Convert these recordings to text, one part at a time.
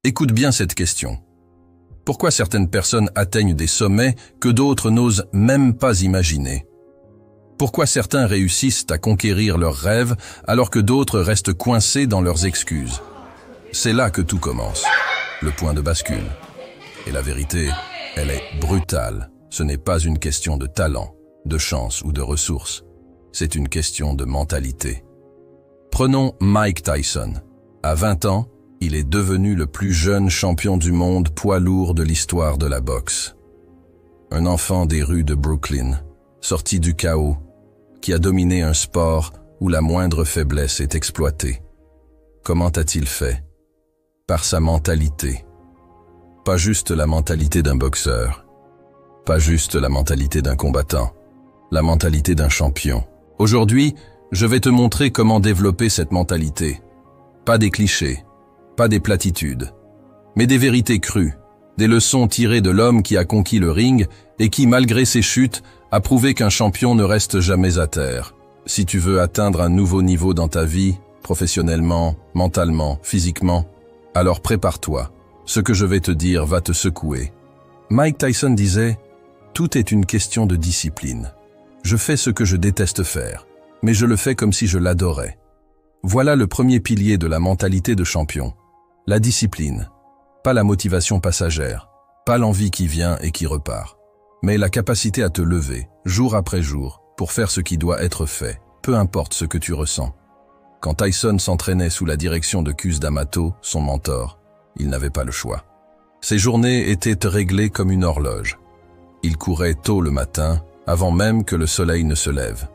Écoute bien cette question. Pourquoi certaines personnes atteignent des sommets que d'autres n'osent même pas imaginer? Pourquoi certains réussissent à conquérir leurs rêves alors que d'autres restent coincés dans leurs excuses? C'est là que tout commence, le point de bascule. Et la vérité, elle est brutale. Ce n'est pas une question de talent, de chance ou de ressources. C'est une question de mentalité. Prenons Mike Tyson. À 20 ans, il est devenu le plus jeune champion du monde poids lourd de l'histoire de la boxe. Un enfant des rues de Brooklyn, sorti du chaos, qui a dominé un sport où la moindre faiblesse est exploitée. Comment a-t-il fait? Par sa mentalité. Pas juste la mentalité d'un boxeur, pas juste la mentalité d'un combattant, la mentalité d'un champion. Aujourd'hui, je vais te montrer comment développer cette mentalité. Pas des clichés, pas des platitudes, mais des vérités crues, des leçons tirées de l'homme qui a conquis le ring et qui, malgré ses chutes, a prouvé qu'un champion ne reste jamais à terre. Si tu veux atteindre un nouveau niveau dans ta vie, professionnellement, mentalement, physiquement, alors prépare-toi. Ce que je vais te dire va te secouer. Mike Tyson disait « Tout est une question de discipline. Je fais ce que je déteste faire, mais je le fais comme si je l'adorais. » Voilà le premier pilier de la mentalité de champion. La discipline. Pas la motivation passagère, pas l'envie qui vient et qui repart, mais la capacité à te lever, jour après jour, pour faire ce qui doit être fait, peu importe ce que tu ressens. Quand Tyson s'entraînait sous la direction de Cus D'Amato, son mentor, il n'avait pas le choix. Ses journées étaient réglées comme une horloge. Il courait tôt le matin, avant même que le soleil ne se lève.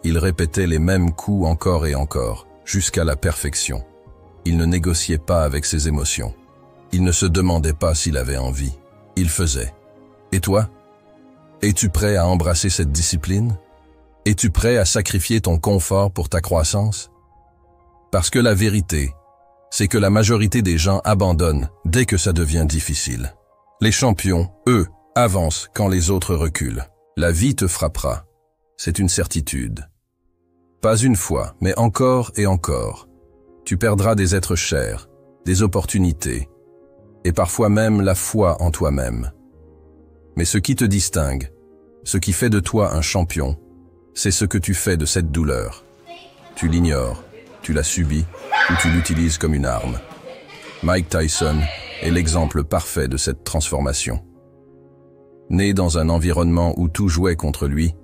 Il répétait les mêmes coups encore et encore, jusqu'à la perfection. Il ne négociait pas avec ses émotions. Il ne se demandait pas s'il avait envie. Il faisait. Et toi? Es-tu prêt à embrasser cette discipline? Es-tu prêt à sacrifier ton confort pour ta croissance? Parce que la vérité, c'est que la majorité des gens abandonnent dès que ça devient difficile. Les champions, eux, avancent quand les autres reculent. La vie te frappera. C'est une certitude. Pas une fois, mais encore et encore. Tu perdras des êtres chers, des opportunités, et parfois même la foi en toi-même. Mais ce qui te distingue, ce qui fait de toi un champion, c'est ce que tu fais de cette douleur. Tu l'ignores, tu la subis, ou tu l'utilises comme une arme. Mike Tyson est l'exemple parfait de cette transformation. Né dans un environnement où tout jouait contre lui,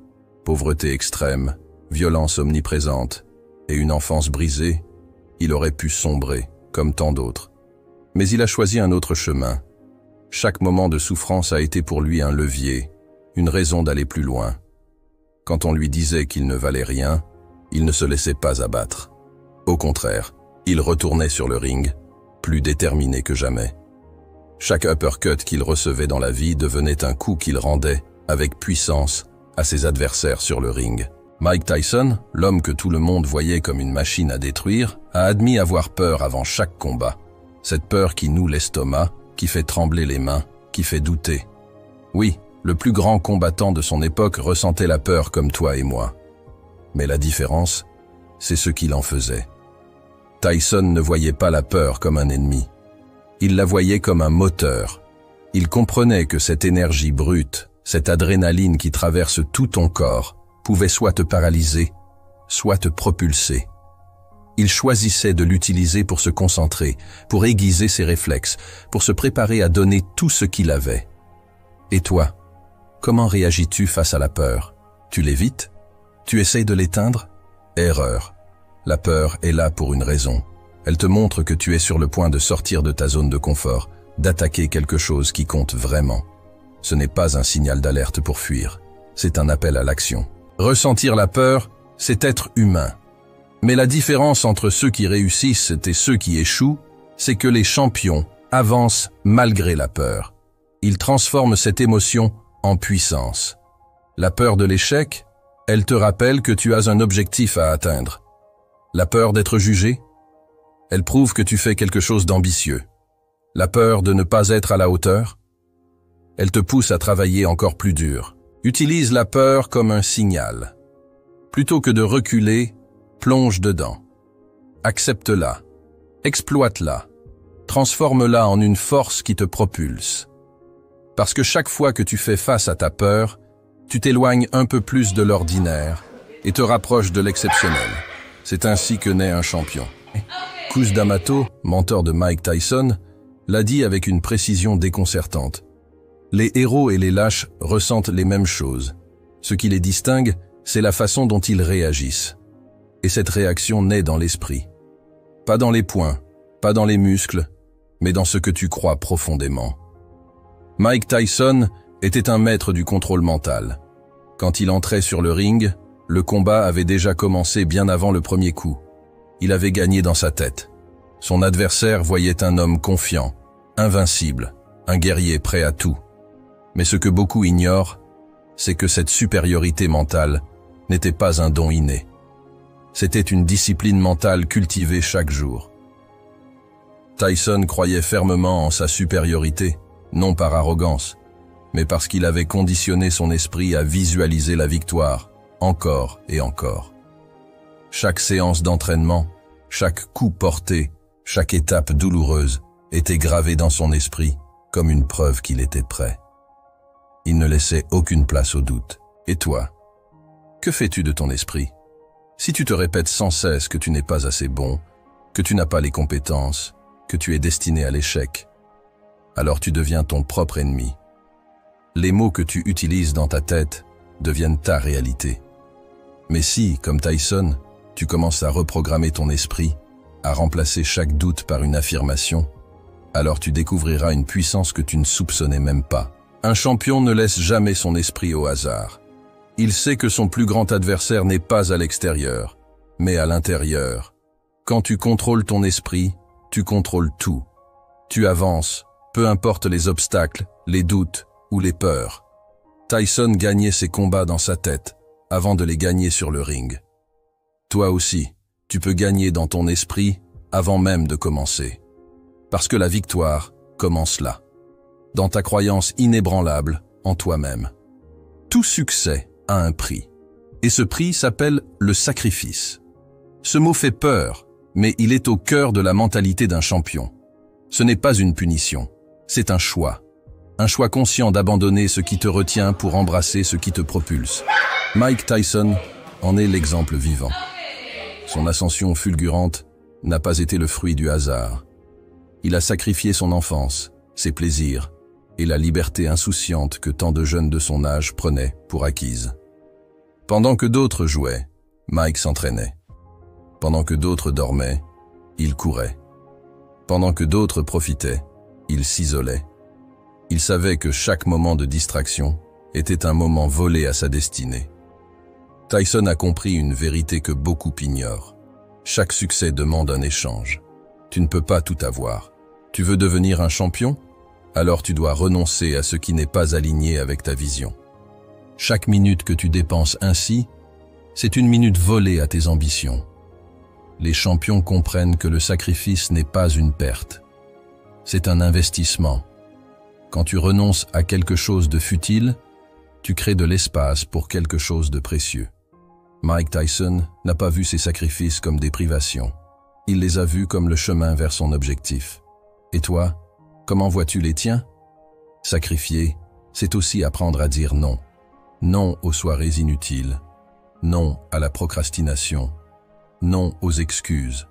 pauvreté extrême, violence omniprésente et une enfance brisée, il aurait pu sombrer, comme tant d'autres. Mais il a choisi un autre chemin. Chaque moment de souffrance a été pour lui un levier, une raison d'aller plus loin. Quand on lui disait qu'il ne valait rien, il ne se laissait pas abattre. Au contraire, il retournait sur le ring, plus déterminé que jamais. Chaque uppercut qu'il recevait dans la vie devenait un coup qu'il rendait, avec puissance, à ses adversaires sur le ring. Mike Tyson, l'homme que tout le monde voyait comme une machine à détruire, a admis avoir peur avant chaque combat. Cette peur qui noue l'estomac, qui fait trembler les mains, qui fait douter. Oui, le plus grand combattant de son époque ressentait la peur comme toi et moi. Mais la différence, c'est ce qu'il en faisait. Tyson ne voyait pas la peur comme un ennemi. Il la voyait comme un moteur. Il comprenait que cette énergie brute, cette adrénaline qui traverse tout ton corps, pouvait soit te paralyser, soit te propulser. Il choisissait de l'utiliser pour se concentrer, pour aiguiser ses réflexes, pour se préparer à donner tout ce qu'il avait. Et toi, comment réagis-tu face à la peur? Tu l'évites? Tu essayes de l'éteindre? Erreur. La peur est là pour une raison. Elle te montre que tu es sur le point de sortir de ta zone de confort, d'attaquer quelque chose qui compte vraiment. Ce n'est pas un signal d'alerte pour fuir, c'est un appel à l'action. Ressentir la peur, c'est être humain. Mais la différence entre ceux qui réussissent et ceux qui échouent, c'est que les champions avancent malgré la peur. Ils transforment cette émotion en puissance. La peur de l'échec, elle te rappelle que tu as un objectif à atteindre. La peur d'être jugé, elle prouve que tu fais quelque chose d'ambitieux. La peur de ne pas être à la hauteur, elle te pousse à travailler encore plus dur. Utilise la peur comme un signal. Plutôt que de reculer, plonge dedans. Accepte-la. Exploite-la. Transforme-la en une force qui te propulse. Parce que chaque fois que tu fais face à ta peur, tu t'éloignes un peu plus de l'ordinaire et te rapproches de l'exceptionnel. C'est ainsi que naît un champion. Cus D'Amato, mentor de Mike Tyson, l'a dit avec une précision déconcertante. Les héros et les lâches ressentent les mêmes choses. Ce qui les distingue, c'est la façon dont ils réagissent. Et cette réaction naît dans l'esprit. Pas dans les poings, pas dans les muscles, mais dans ce que tu crois profondément. Mike Tyson était un maître du contrôle mental. Quand il entrait sur le ring, le combat avait déjà commencé bien avant le premier coup. Il avait gagné dans sa tête. Son adversaire voyait un homme confiant, invincible, un guerrier prêt à tout. Mais ce que beaucoup ignorent, c'est que cette supériorité mentale n'était pas un don inné. C'était une discipline mentale cultivée chaque jour. Tyson croyait fermement en sa supériorité, non par arrogance, mais parce qu'il avait conditionné son esprit à visualiser la victoire, encore et encore. Chaque séance d'entraînement, chaque coup porté, chaque étape douloureuse était gravée dans son esprit comme une preuve qu'il était prêt. Il ne laissait aucune place au doute. Et toi, que fais-tu de ton esprit? Si tu te répètes sans cesse que tu n'es pas assez bon, que tu n'as pas les compétences, que tu es destiné à l'échec, alors tu deviens ton propre ennemi. Les mots que tu utilises dans ta tête deviennent ta réalité. Mais si, comme Tyson, tu commences à reprogrammer ton esprit, à remplacer chaque doute par une affirmation, alors tu découvriras une puissance que tu ne soupçonnais même pas. Un champion ne laisse jamais son esprit au hasard. Il sait que son plus grand adversaire n'est pas à l'extérieur, mais à l'intérieur. Quand tu contrôles ton esprit, tu contrôles tout. Tu avances, peu importe les obstacles, les doutes ou les peurs. Tyson gagnait ses combats dans sa tête, avant de les gagner sur le ring. Toi aussi, tu peux gagner dans ton esprit avant même de commencer. Parce que la victoire commence là, dans ta croyance inébranlable en toi-même. Tout succès a un prix, et ce prix s'appelle le sacrifice. Ce mot fait peur, mais il est au cœur de la mentalité d'un champion. Ce n'est pas une punition, c'est un choix conscient d'abandonner ce qui te retient pour embrasser ce qui te propulse. Mike Tyson en est l'exemple vivant. Son ascension fulgurante n'a pas été le fruit du hasard. Il a sacrifié son enfance, ses plaisirs et la liberté insouciante que tant de jeunes de son âge prenaient pour acquise. Pendant que d'autres jouaient, Mike s'entraînait. Pendant que d'autres dormaient, il courait. Pendant que d'autres profitaient, il s'isolait. Il savait que chaque moment de distraction était un moment volé à sa destinée. Tyson a compris une vérité que beaucoup ignorent. Chaque succès demande un échange. Tu ne peux pas tout avoir. Tu veux devenir un champion? Alors tu dois renoncer à ce qui n'est pas aligné avec ta vision. Chaque minute que tu dépenses ainsi, c'est une minute volée à tes ambitions. Les champions comprennent que le sacrifice n'est pas une perte. C'est un investissement. Quand tu renonces à quelque chose de futile, tu crées de l'espace pour quelque chose de précieux. Mike Tyson n'a pas vu ses sacrifices comme des privations. Il les a vus comme le chemin vers son objectif. Et toi, comment vois-tu les tiens? Sacrifier, c'est aussi apprendre à dire non. Non aux soirées inutiles. Non à la procrastination. Non aux excuses.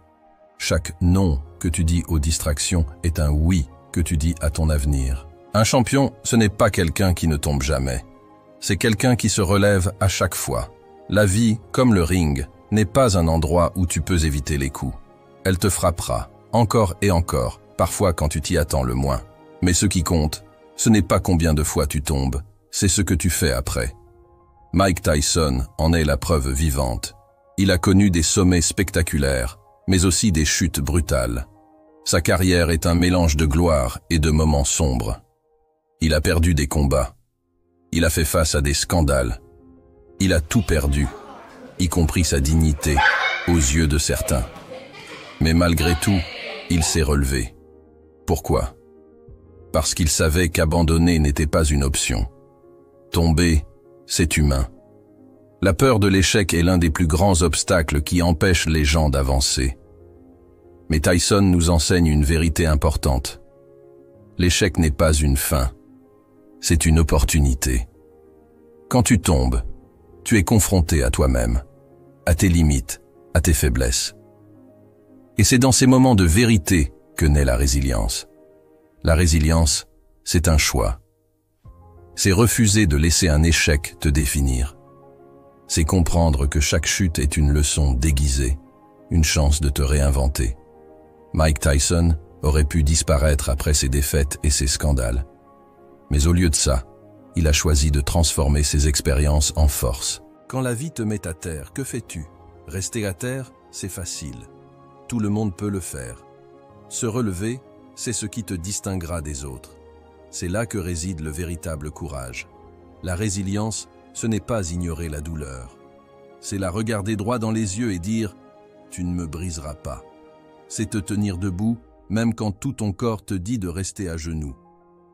Chaque non que tu dis aux distractions est un oui que tu dis à ton avenir. Un champion, ce n'est pas quelqu'un qui ne tombe jamais. C'est quelqu'un qui se relève à chaque fois. La vie, comme le ring, n'est pas un endroit où tu peux éviter les coups. Elle te frappera, encore et encore, parfois quand tu t'y attends le moins. Mais ce qui compte, ce n'est pas combien de fois tu tombes, c'est ce que tu fais après. Mike Tyson en est la preuve vivante. Il a connu des sommets spectaculaires, mais aussi des chutes brutales. Sa carrière est un mélange de gloire et de moments sombres. Il a perdu des combats. Il a fait face à des scandales. Il a tout perdu, y compris sa dignité, aux yeux de certains. Mais malgré tout, il s'est relevé. Pourquoi? Parce qu'il savait qu'abandonner n'était pas une option. Tomber, c'est humain. La peur de l'échec est l'un des plus grands obstacles qui empêchent les gens d'avancer. Mais Tyson nous enseigne une vérité importante. L'échec n'est pas une fin, c'est une opportunité. Quand tu tombes, tu es confronté à toi-même, à tes limites, à tes faiblesses. Et c'est dans ces moments de vérité que naît la résilience. La résilience, c'est un choix. C'est refuser de laisser un échec te définir. C'est comprendre que chaque chute est une leçon déguisée, une chance de te réinventer. Mike Tyson aurait pu disparaître après ses défaites et ses scandales. Mais au lieu de ça, il a choisi de transformer ses expériences en force. Quand la vie te met à terre, que fais-tu? Rester à terre, c'est facile. Tout le monde peut le faire. Se relever, c'est ce qui te distinguera des autres. C'est là que réside le véritable courage. La résilience, ce n'est pas ignorer la douleur. C'est la regarder droit dans les yeux et dire « Tu ne me briseras pas ». C'est te tenir debout, même quand tout ton corps te dit de rester à genoux.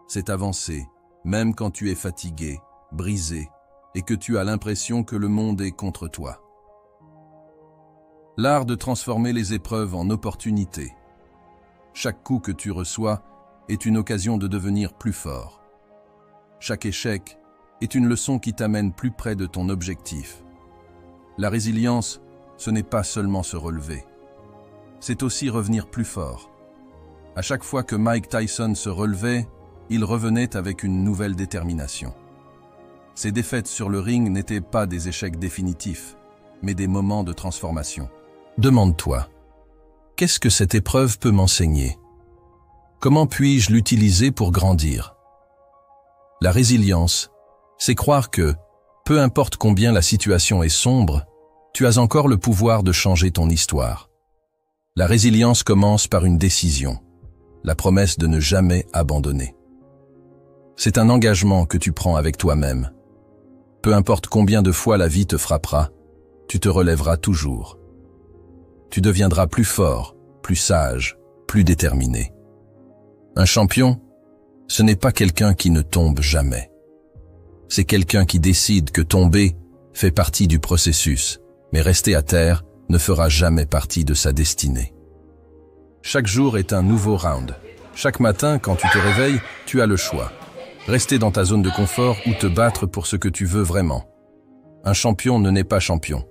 C'est avancer, même quand tu es fatigué, brisé, et que tu as l'impression que le monde est contre toi. L'art de transformer les épreuves en opportunités. Chaque coup que tu reçois est une occasion de devenir plus fort. Chaque échec est une leçon qui t'amène plus près de ton objectif. La résilience, ce n'est pas seulement se relever. C'est aussi revenir plus fort. À chaque fois que Mike Tyson se relevait, il revenait avec une nouvelle détermination. Ses défaites sur le ring n'étaient pas des échecs définitifs, mais des moments de transformation. Demande-toi, qu'est-ce que cette épreuve peut m'enseigner? Comment puis-je l'utiliser pour grandir? La résilience, c'est croire que, peu importe combien la situation est sombre, tu as encore le pouvoir de changer ton histoire. La résilience commence par une décision, la promesse de ne jamais abandonner. C'est un engagement que tu prends avec toi-même. Peu importe combien de fois la vie te frappera, tu te relèveras toujours. Tu deviendras plus fort, plus sage, plus déterminé. Un champion, ce n'est pas quelqu'un qui ne tombe jamais. C'est quelqu'un qui décide que tomber fait partie du processus, mais rester à terre ne fera jamais partie de sa destinée. Chaque jour est un nouveau round. Chaque matin, quand tu te réveilles, tu as le choix. Rester dans ta zone de confort ou te battre pour ce que tu veux vraiment. Un champion ne naît pas champion.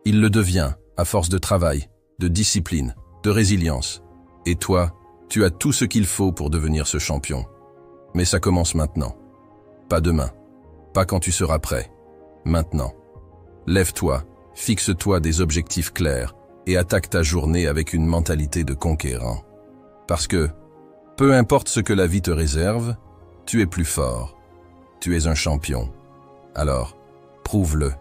Il le devient à force de travail, de discipline, de résilience. Et toi, tu as tout ce qu'il faut pour devenir ce champion. Mais ça commence maintenant. Pas demain. Pas quand tu seras prêt. Maintenant. Lève-toi, fixe-toi des objectifs clairs et attaque ta journée avec une mentalité de conquérant. Parce que, peu importe ce que la vie te réserve, tu es plus fort. Tu es un champion. Alors, prouve-le.